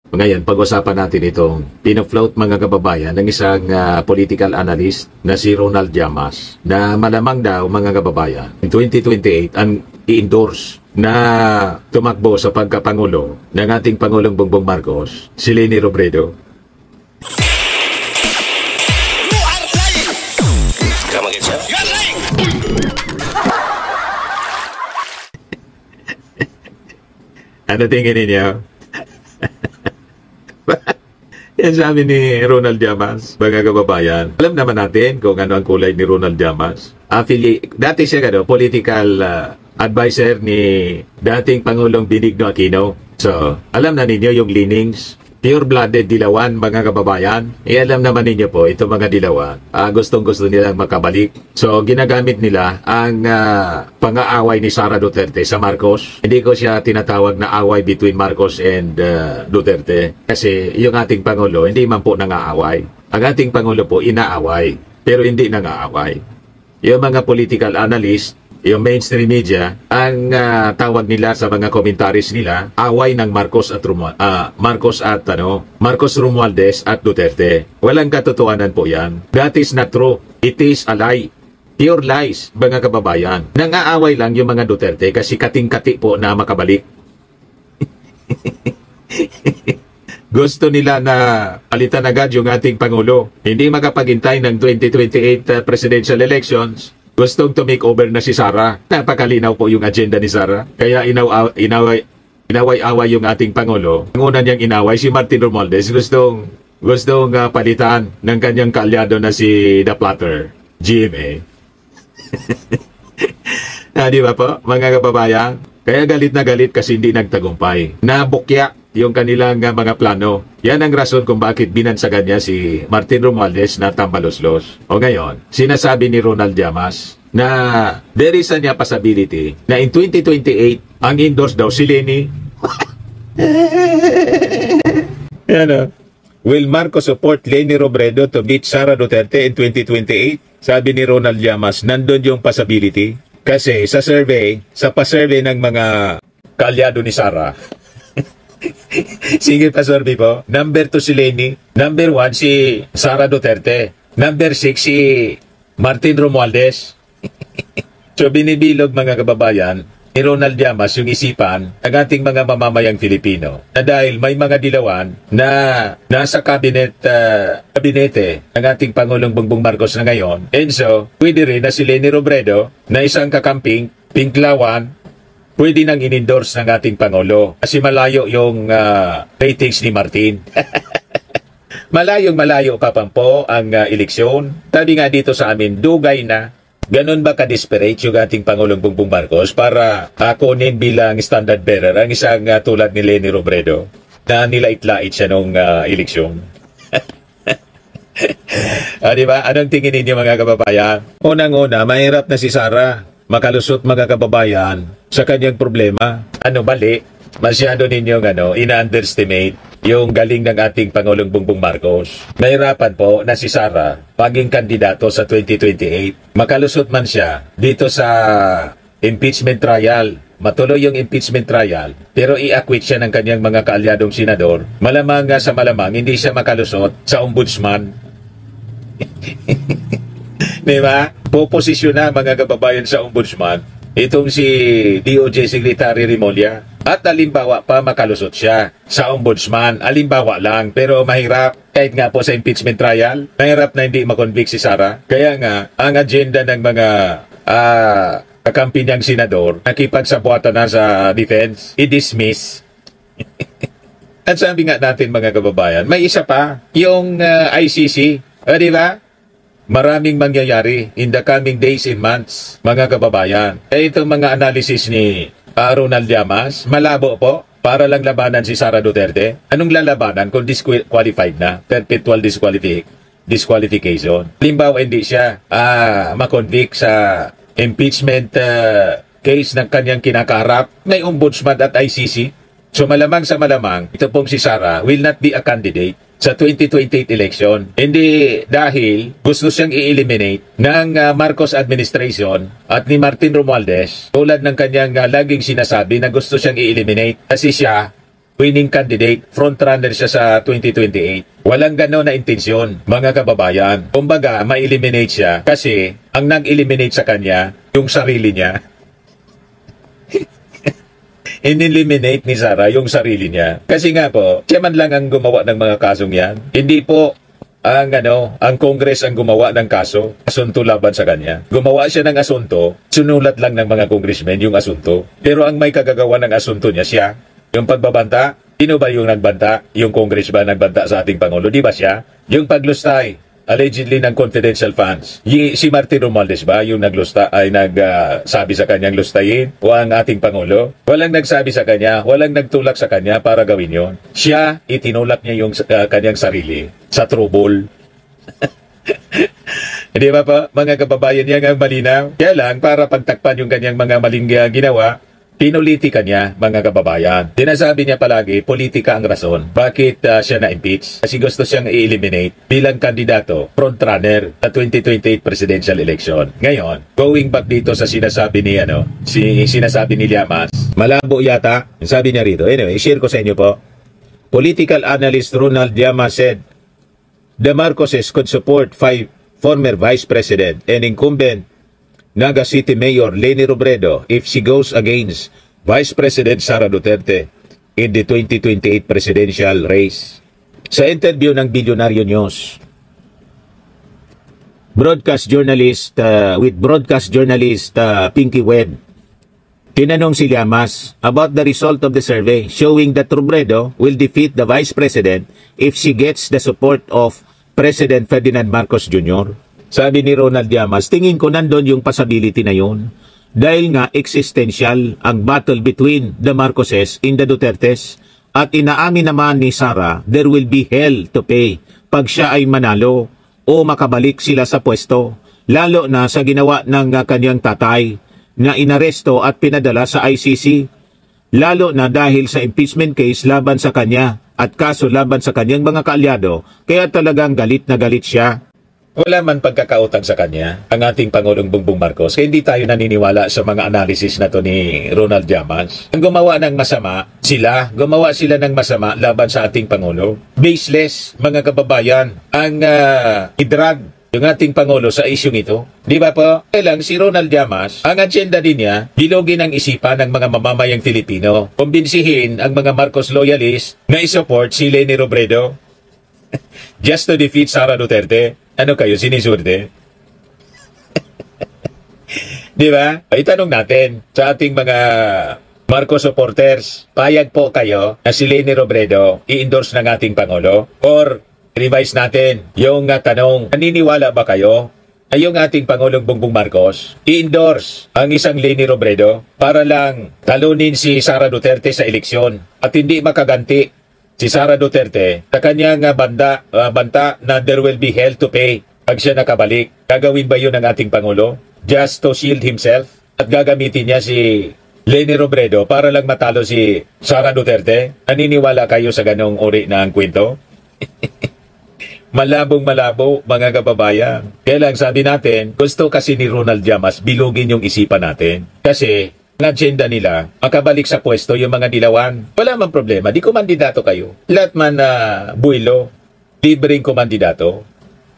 Ngayon, pag-usapan natin itong pinofloat mga kababayan ng isang political analyst na si Ronald Llamas na malamang daw mga kababayan in 2028 ang i-endorse na tumakbo sa pagkapangulo ng ating Pangulong Bongbong Marcos, si Leni Robredo. Ano tingin ninyo? Yan sabi ni Ronald Llamas, mga kababayan. Alam naman natin kung ano ang kulay ni Ronald Llamas. Dati siya political advisor ni dating Pangulong Benigno Aquino. So, alam na ninyo yung leanings. Pure-blooded dilawan, mga kababayan. Alam naman ninyo po, ito mga dilawan, gustong-gusto nilang makabalik. So, ginagamit nila ang pang-aaway ni Sara Duterte sa Marcos. Hindi ko siya tinatawag na away between Marcos and Duterte. Kasi yung ating Pangulo, hindi man po nangaaway. Ang ating Pangulo po, inaaway. Pero hindi nangaaway. Yung mga political analyst, yung mainstream media, ang tawag nila sa mga commentaries nila, away ng Marcos Romualdez at Duterte. Walang katotohanan po yan. That is not true. It is a lie. Pure lies, mga kababayan. Nang-aaway lang yung mga Duterte kasi kating-kati po na makabalik. Gusto nila na palitan agad yung ating Pangulo. Hindi makapaghintay ng 2028 presidential elections. Gustong to make over na si Sara. Napakalinaw po yung agenda ni Sara. Kaya inaway-away yung ating Pangulo. Ang una niyang inaway, si Martin Romualdez, gustong palitan ng kanyang kaalyado na si The Platter, GMA. Di ba po, mga kababayan? Kaya galit na galit kasi hindi nagtagumpay. Nabukya yung kanilang mga plano. Yan ang rason kung bakit binansagan niya si Martin Romualdez na tambaloslos. O ngayon, sinasabi ni Ronald Llamas na there is a possibility na in 2028, ang endorse daw si Leni. Yan. Will Marcos support Leni Robredo to beat Sara Duterte in 2028? Sabi ni Ronald Llamas, nandun yung possibility. Kasi sa pa-survey ng mga kaalyado ni Sara, sige pa survey po. Number 2 si Leni. Number 1 si Sara Duterte. Number 6 si Martin Romualdez. So binibilog mga kababayan ni Ronald Llamas yung isipan ng ating mga mamamayang Filipino na dahil may mga dilawan na nasa kabinete ng ating Pangulong Bongbong Marcos na ngayon. And so, pwede rin na si Leni Robredo na isang kakamping, pinklawan, pwede nang in-endorse ng ating Pangulo. Kasi malayo yung ratings ni Martin. Malayo pa po ang eleksyon. Sabi nga dito sa amin, dugay na. Ganon ba ka-desperate yung ating Pangulong Bongbong Marcos para kunin bilang standard bearer ang isang tulad ni Leni Robredo na nilait-lait siya nung eleksyon? Diba? Anong tingin ninyo mga kababayan? Unang-una, mahirap na si Sara makalusot mga kababayan sa kanyang problema. Ano mali? Masyado ninyong ina-underestimate yung galing ng ating Pangulong Bongbong Marcos. Mahirapan po na si Sara maging kandidato sa 2028. Makalusot man siya dito sa impeachment trial. Matuloy yung impeachment trial, pero i-acquit siya ng kanyang mga kaalyadong senador. Malamang sa malamang, hindi siya makalusot sa ombudsman. Diba? Poposisyon na mga kababayan sa ombudsman itong si DOJ Secretary Remulla. At alimbawa pa makalusot siya sa ombudsman. Alimbawa lang, pero mahirap. Kahit nga po sa impeachment trial, mahirap na hindi makonvict si Sara. Kaya nga, ang agenda ng mga kakampi niyang senador, nakipagsabuatan na sa defense, i-dismiss. At sabi nga natin mga kababayan, may isa pa, yung ICC. Di ba? Maraming mangyayari in the coming days and months, mga kababayan. Itong mga analysis ni Ronald Llamas, malabo po, para lang labanan si Sara Duterte. Anong lalabanan kung disqualified na? Perpetual disqualification. Halimbawa, hindi siya makonvict sa impeachment case ng kanyang kinakaharap. May ombudsman at ICC. So malamang sa malamang, ito pong si Sara will not be a candidate sa 2028 election. Hindi dahil gusto siyang i-eliminate ng Marcos administration at ni Martin Romualdez tulad ng kanyang laging sinasabi na gusto siyang i-eliminate kasi siya winning candidate, frontrunner siya sa 2028. Walang gano'n na intensyon, mga kababayan. Kumbaga, ma-eliminate siya kasi ang nag-eliminate sa kanya, yung sarili niya. In-eliminate ni Sara yung sarili niya. Kasi nga po, siya man lang ang gumawa ng mga kasong yan. Hindi po ang Congress ang gumawa ng kaso, asunto laban sa kanya. Gumawa siya ng asunto, sinulat lang ng mga congressmen yung asunto. Pero ang may kagagawa ng asunto niya, siya. Yung pagbabanta, sino ba yung nagbanta? Yung Congress ba nagbanta sa ating Pangulo? Di ba siya? Yung paglustay, allegedly ng confidential funds. Si Martin Romualdez ba yung nagsabi sa kanyang lustayin o ang ating Pangulo? Walang nagsabi sa kanya, walang nagtulak sa kanya para gawin yon. Siya, itinulak niya yung kanyang sarili sa trouble. Di ba pa, mga kababayan niya ang malinaw? Kaya lang, para pagtakpan yung kanyang mga maling ginawa, pinulitika niya, mga kababayan. Sinasabi niya palagi, politika ang rason. Bakit siya na-impeach? Kasi gusto siyang i-eliminate bilang kandidato, frontrunner sa 2028 presidential election. Ngayon, going back dito sa sinasabi ni, sinasabi ni Llamas, malabo yata, sabi niya rito. Anyway, i-share ko sa inyo po. Political analyst Ronald Llamas said, the Marcoses could support former Vice President and incumbent Naga City Mayor Leni Robredo if she goes against Vice President Sara Duterte in the 2028 presidential race. Sa interview ng Billionaire News, broadcast journalist Pinky Webb, tinanong si Llamas about the result of the survey showing that Robredo will defeat the Vice President if she gets the support of President Ferdinand Marcos Jr. Sabi ni Ronald Llamas, tingin ko nandun yung possibility na yun. Dahil nga existential ang battle between the Marcoses and the Dutertes at inaamin naman ni Sara, there will be hell to pay pag siya ay manalo o makabalik sila sa pwesto. Lalo na sa ginawa ng kanyang tatay na inaresto at pinadala sa ICC. Lalo na dahil sa impeachment case laban sa kanya at kaso laban sa kanyang mga kaalyado, kaya talagang galit na galit siya. Wala man pagkakautang sa kanya ang ating Pangulong Bongbong Marcos, kaya hindi tayo naniniwala sa mga analysis na to ni Ronald Llamas. Ang gumawa ng masama, gumawa sila ng masama laban sa ating Pangulo. Baseless, mga kababayan, ang idrag yung ating Pangulo sa isyong ito. Di ba po? Kailang si Ronald Llamas, ang agenda din niya, bilogin ang isipan ng mga mamamayang Filipino. Kumbinsihin ang mga Marcos loyalists na isupport si Leni Robredo just to defeat Sara Duterte. Ano kayo, sinisurte? Di ba? Itanong natin sa ating mga Marcos supporters, payag po kayo na si Leni Robredo i-endorse ng ating Pangulo? Or revise natin yung tanong, naniniwala ba kayo na yung ating Pangulong Bongbong Marcos i-endorse ang isang Leni Robredo para lang talunin si Sara Duterte sa eleksyon at hindi makaganti si Sara Duterte sa kanyang banta na there will be hell to pay pag siya nakabalik? Gagawin ba yun ng ating Pangulo just to shield himself at gagamitin niya si Leni Robredo para lang matalo si Sara Duterte? Naniniwala kayo sa ganong uri na ang kwento? Malabong malabo, mga kababayan. Kaya lang sabi natin, gusto kasi ni Ronald Llamas bilugin yung isipan natin. Kasi ang agenda nila, makabalik sa pwesto yung mga dilawan. Wala man problema, di kumandidato kayo. Lahat man buwilo, libreng kumandidato.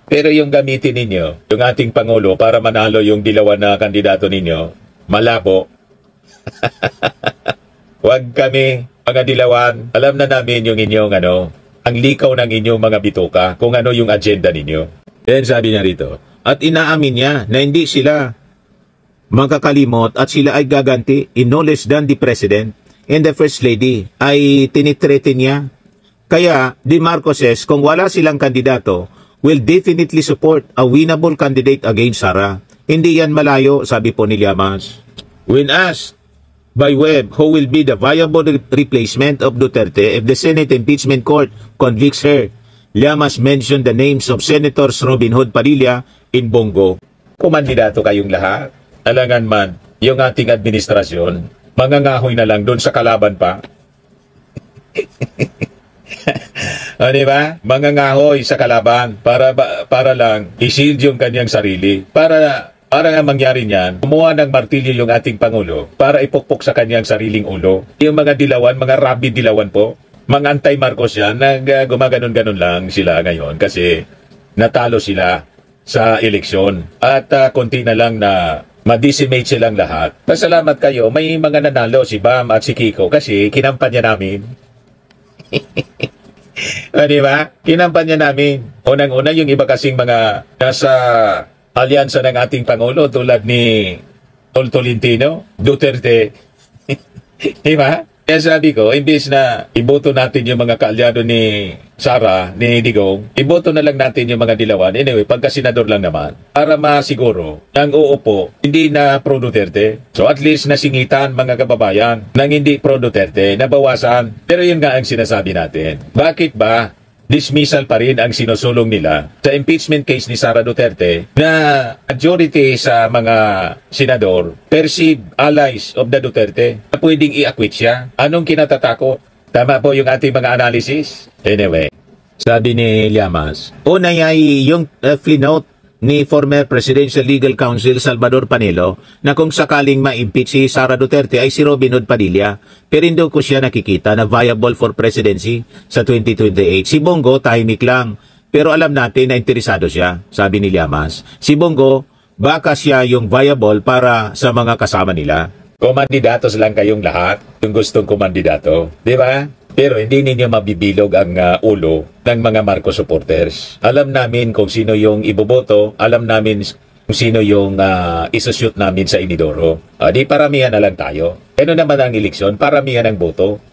Pero yung gamitin ninyo, yung ating Pangulo para manalo yung dilawan na kandidato ninyo, malabo. Huwag kami, mga dilawan, alam na namin yung inyong ang likaw ng inyong mga bituka, kung ano yung agenda ninyo. Then sabi niya rito, at inaamin niya na hindi sila makakalimot at sila ay gaganti in no less than the President and the First Lady ay tinitreten niya. Kaya, the Marcoses, kung wala silang kandidato, will definitely support a winnable candidate against Sara. Hindi yan malayo, sabi po ni Llamas. When asked by Webb who will be the viable replacement of Duterte if the Senate Impeachment Court convicts her, Llamas mentioned the names of Senators Robin Hood Padilla and Bongo. Kumandidato kayong lahat. Alangan man, yung ating administrasyon, mangangahoy na lang doon sa kalaban pa. O, diba? Mangangahoy sa kalaban para lang i-shield yung kanyang sarili. Para nga mangyari niyan, kumuha ng martilyo yung ating Pangulo para ipukpok sa kanyang sariling ulo. Yung mga dilawan, mga rabid dilawan po, mga anti-Marcos yan, gumaganon-ganon lang sila ngayon kasi natalo sila sa eleksyon. At konti na lang na ma-decimate silang lahat. Pasalamat kayo, may mga nanalo si Bam at si Kiko kasi kinampanya namin. Di ba? Kinampanya namin. Unang-una yung iba kasing mga nasa alyansa ng ating Pangulo tulad ni Tolentino, Duterte. Di ba? Kaya sabi ko, imbis na iboto natin yung mga kaalyado ni Sara, ni Digong, iboto na lang natin yung mga dilawan. Anyway, pagka senador lang naman, para masiguro ang uupo, hindi na pro-Duterte. So at least nasingitan mga kababayan ng hindi pro-Duterte, nabawasan. Pero yun nga ang sinasabi natin. Bakit ba dismissal pa rin ang sinusulong nila sa impeachment case ni Sara Duterte na majority sa mga senador perceived allies of the Duterte na pwedeng i-acquit siya? Anong kinatatakot? Tama po yung ating mga analysis? Anyway, sabi ni Llamas, una ay yung flinote ni former Presidential Legal Counsel Salvador Panelo na kung sakaling ma-impeach si Sara Duterte ay si Robin Hood Padilla, pero hindi ko siya nakikita na viable for presidency sa 2028. Si Bongo tahimik lang, pero alam natin na interesado siya, sabi ni Llamas. Si Bongo, baka siya yung viable para sa mga kasama nila. Kumandidatos lang kayong lahat, yung gustong kumandidato, di ba? Pero hindi ninyo mabibilog ang ulo ng mga Marcos supporters. Alam namin kung sino yung iboboto, alam namin kung sino yung isushoot namin sa inidoro. Di paramihan na lang tayo. Ano naman ang eleksyon? Paramihan ang boto.